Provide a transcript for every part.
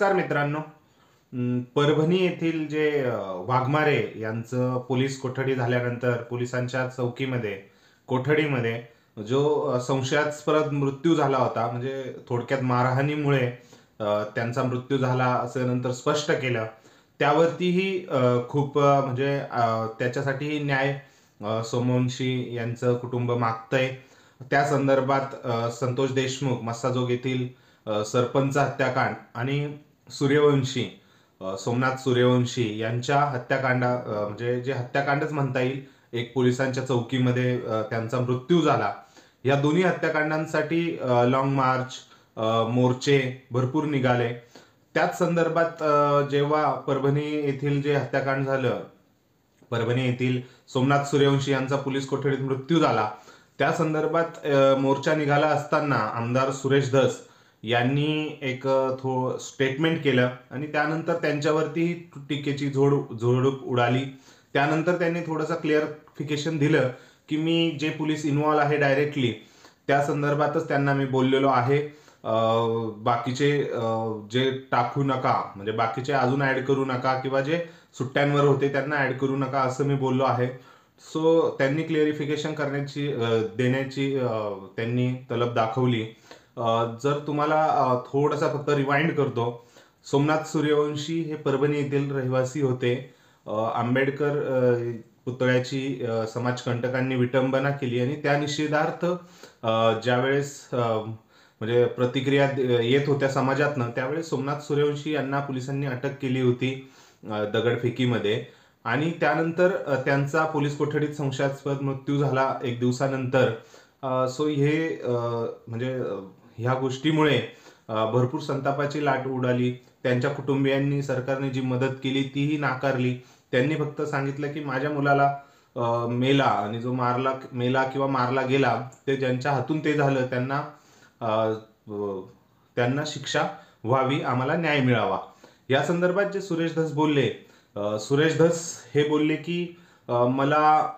नमस्कार मित्रांनो. परभणी येथील जे वाघमारे यांचं पोलीस कोठडी झाल्यानंतर पोलिसांच्या चौकीमध्ये कोठडीमध्ये जो संशयास्पद मृत्यू झाला होता, म्हणजे थोडक्यात मारहाणीमुळे त्यांचा मृत्यू झाला असं नंतर स्पष्ट केलं. त्यावरतीही खूप म्हणजे त्याच्यासाठीही न्याय सोमवंशी यांचं कुटुंब मागतंय. त्या संदर्भात संतोष देशमुख मस्साजोग येथील सरपंच हत्याकांड आणि सूर्यवंशी सोमनाथ सूर्यवंशी यांच्या म्हणजे जे हत्याकांडच म्हणता येईल, एक पोलिसांच्या चौकीमध्ये त्यांचा मृत्यू झाला. या दोन्ही हत्याकांडांसाठी लॉंग मार्च, मोर्चे भरपूर निघाले. त्याच संदर्भात जेव्हा परभणी येथील जे हत्याकांड झालं, परभणी येथील सोमनाथ सूर्यवंशी यांचा पोलीस कोठडीत मृत्यू झाला, त्या संदर्भात मोर्चा निघाला असताना आमदार सुरेश धस यांनी एक स्टेटमेंट केलं आणि त्यानंतर त्यांच्यावरती टीकेची झोडूक उडाली. त्यानंतर त्यांनी थोडंसं क्लिअरिफिकेशन दिलं की मी जे पोलीस इन्व्हॉल्व आहे डायरेक्टली त्या संदर्भातच त्यांना मी बोललेलो आहे. बाकीचे जे टाकू नका, म्हणजे बाकीचे अजून ऍड करू नका, किंवा जे सुट्ट्यांवर होते त्यांना ऍड करू नका असं मी बोललो आहे. सो त्यांनी क्लिअरिफिकेशन देण्याची त्यांनी तलब दाखवली. जर तुम्हाला थोडासा फक्त रिवाइंड करतो, सोमनाथ सूर्यवंशी हे परभणी येथील रहिवासी होते. आंबेडकर पुतळ्याची समाजकंटकांनी विटंबना केली आणि त्या निषेधार्थ ज्यावेळेस म्हणजे प्रतिक्रिया येत होत्या समाजातनं, त्यावेळेस सोमनाथ सूर्यवंशी यांना पोलिसांनी अटक केली होती दगडफेकीमध्ये. आणि त्यानंतर त्यांचा पोलीस कोठडीत संशयास्पद मृत्यू झाला एक दिवसानंतर. सो हे म्हणजे ह्या गोष्टीमुळे भरपूर संतापाची लाट उडाली. त्यांच्या कुटुंबियांनी सरकारने जी मदत केली तीही नाकारली. त्यांनी फक्त सांगितलं की माझ्या मुलाला मेला, आणि जो मेला किंवा मारला गेला ते ज्यांच्या हातून ते झालं त्यांना शिक्षा व्हावी, आम्हाला न्याय मिळावा. या संदर्भात जे सुरेश धस बोलले, सुरेश धस हे बोलले की मला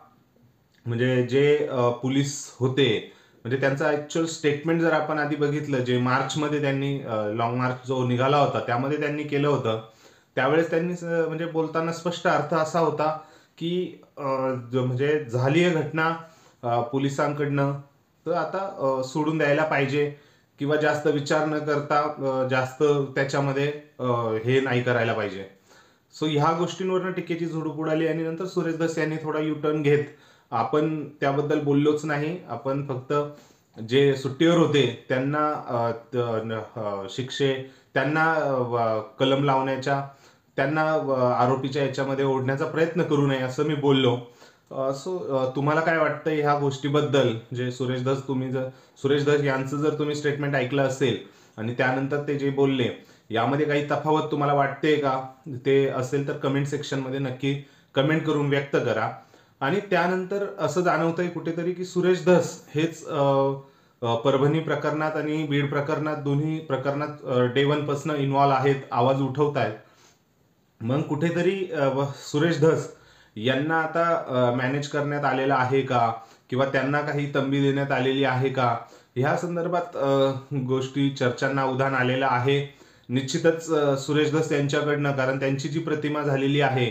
म्हणजे जे पोलीस होते, म्हणजे त्यांचा ऍक्च्युअल स्टेटमेंट जर आपण आधी बघितलं, जे मार्चमध्ये त्यांनी लॉंग मार्च जो निघाला होता त्यामध्ये त्यांनी केलं होतं, त्यावेळेस त्यांनी म्हणजे बोलताना स्पष्ट अर्थ असा होता की म्हणजे झाली आहे घटना पोलिसांकडनं, तर आता सोडून द्यायला पाहिजे, किंवा जास्त विचार न करता जास्त त्याच्यामध्ये हे नाही करायला पाहिजे. सो ह्या गोष्टींवरनं टीकेची झुडूप उडाली आणि नंतर सुरेश धस यांनी थोडा युटर्न घेत, आपण त्याबद्दल बोललोच नाही, आपण फक्त जे सुट्टीवर होते त्यांना त्यांना कलम लावण्याच्या, त्यांना आरोपीच्या याच्यामध्ये ओढण्याचा प्रयत्न करू नये असं मी बोललो. सो तुम्हाला काय वाटतं ह्या गोष्टीबद्दल? जे सुरेश धस यांचं जर तुम्ही स्टेटमेंट ऐकलं असेल आणि त्यानंतर ते जे बोलले, यामध्ये काही तफावत तुम्हाला वाटते का? ते असेल तर कमेंट सेक्शन मध्ये नक्की कमेंट करून व्यक्त करा. आणि त्यानंतर असं जाणवतंय कुठेतरी की सुरेश धस हेच परभणी प्रकरणात आणि बीड प्रकरणात, दोन्ही प्रकरणात डे 1 पासून इन्व्हॉल्व आहेत, आवाज उठवतायत. मग कुठेतरी सुरेश धस यांना आता मॅनेज करण्यात आलेलं आहे का, किंवा त्यांना काही तंबी देण्यात आलेली आहे का, ह्या संदर्भात गोष्टी चर्चांना उधाण आलेलं आहे. निश्चितच सुरेश धस यांच्याकडनं, कारण त्यांची जी प्रतिमा झालेली आहे,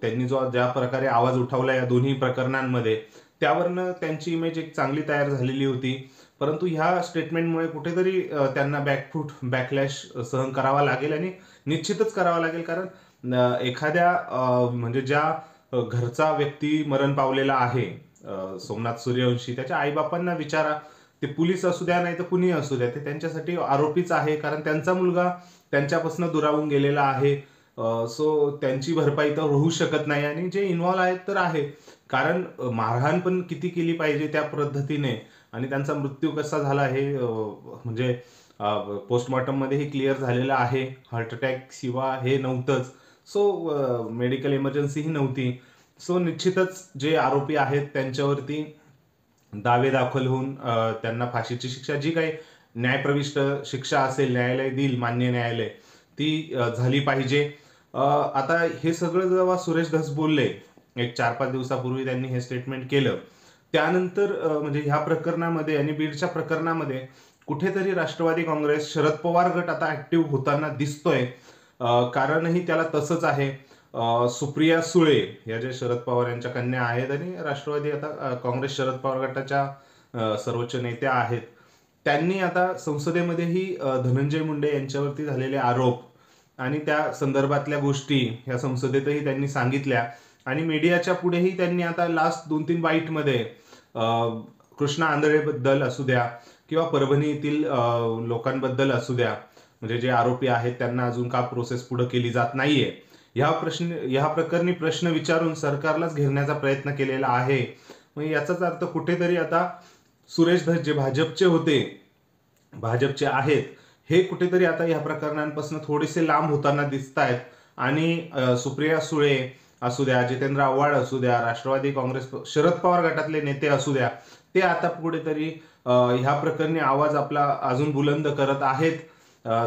त्यांनी ज्या प्रकारे आवाज उठवला या दोन्ही प्रकरणांमध्ये, त्यावरनं त्यांची इमेज एक चांगली तयार झालेली होती. परंतु ह्या स्टेटमेंटमुळे कुठेतरी त्यांना बॅकलॅश सहन करावा लागेल, आणि निश्चितच करावा लागेल. कारण एखाद्या म्हणजे ज्या घरचा व्यक्ती मरण पावलेला आहे, सोमनाथ सूर्यवंशी, त्याच्या आईबापांना विचारा, ते पोलीस असू द्या नाही तर कुणी असू द्या, ते त्यांच्यासाठी आरोपीच आहे, कारण त्यांचा मुलगा त्यांच्यापासून दुरावून गेलेला आहे. सो त्यांची भरपाई तर होऊ शकत नाही, आणि जे इन्व्हॉल्व आहेत तर आहे, कारण मारहाण पण किती केली पाहिजे त्या पद्धतीने, आणि त्यांचा मृत्यू कसा झाला हे म्हणजे पोस्टमॉर्टम मध्येही क्लिअर झालेलं आहे. हार्ट अटॅक शिवाय हे नव्हतंच, सो मेडिकल इमर्जन्सीही नव्हती. सो निश्चितच जे आरोपी आहेत त्यांच्यावरती दावे दाखल होऊन त्यांना फाशीची शिक्षा, जी काही न्यायप्रविष्ट शिक्षा असेल, न्यायालय देईल, मान्य न्यायालय, ती झाली पाहिजे. आता हे सगळं जेव्हा सुरेश धस बोलले, एक 4-5 दिवसापूर्वी त्यांनी हे स्टेटमेंट केलं, त्यानंतर म्हणजे ह्या प्रकरणामध्ये आणि बीडच्या प्रकरणामध्ये कुठेतरी राष्ट्रवादी काँग्रेस, शरद पवार गट आता ऍक्टिव्ह होताना दिसतोय. कारणही त्याला तसंच आहे. सुप्रिया सुळे या ज्या शरद पवार यांच्या कन्या आहेत आणि राष्ट्रवादी आता काँग्रेस शरद पवार गटाच्या सर्वोच्च नेत्या आहेत. त्यांनी आता संसदेमध्येही धनंजय मुंडे यांच्यावरती झालेले आरोप आणि त्या संदर्भातल्या गोष्टी ह्या संसदेतही त्यांनी सांगितल्या आणि मीडियाच्या पुढेही त्यांनी आता लास्ट 2-3 बाईटमध्ये कृष्णा आंधळेबद्दल असू द्या किंवा परभणी येथील लोकांबद्दल असू द्या, म्हणजे जे आरोपी आहेत त्यांना अजून का प्रोसेस पुढे केली जात नाहीये, ह्या प्रकरणी प्रश्न विचारून सरकारलाच घेरण्याचा प्रयत्न केलेला आहे. मग याचाच अर्थ कुठेतरी आता सुरेश धस जे भाजपचे आहेत, हे कुठेतरी आता या प्रकरणांपासून थोडेसे लांब होताना दिसत आहेत आणि सुप्रिया सुळे असू द्या, जितेंद्र आव्हाड असू द्या, राष्ट्रवादी काँग्रेस शरद पवार गटातले नेते असू द्या, ते आता कुठेतरी ह्या प्रकरणी आवाज आपला अजून बुलंद करत आहेत.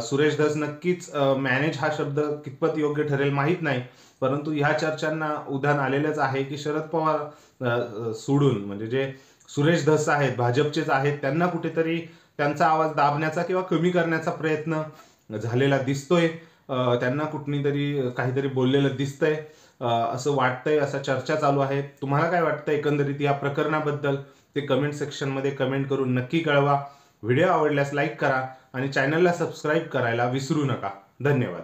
सुरेश धस नक्कीच मॅनेज हा शब्द कितपत योग्य ठरेल माहीत नाही, परंतु ह्या चर्चांना उधाण आलेलंच आहे की शरद पवार सोडून म्हणजे जे सुरेश धस आहेत, भाजपचेच आहेत, त्यांना कुठेतरी त्यांचा आवाज दाबण्याचा किंवा कमी करण्याचा प्रयत्न झालेला दिसतोय. त्यांना कुठनीतरी काहीतरी बोललेलं दिसतंय असं वाटतंय, असा चर्चा चालू आहे. तुम्हाला काय वाटतं एकंदरीत या प्रकरणाबद्दल ते कमेंट सेक्शनमध्ये कमेंट करून नक्की कळवा. व्हिडिओ आवडल्यास लाईक करा आणि चॅनलला सबस्क्राईब करायला विसरू नका. धन्यवाद.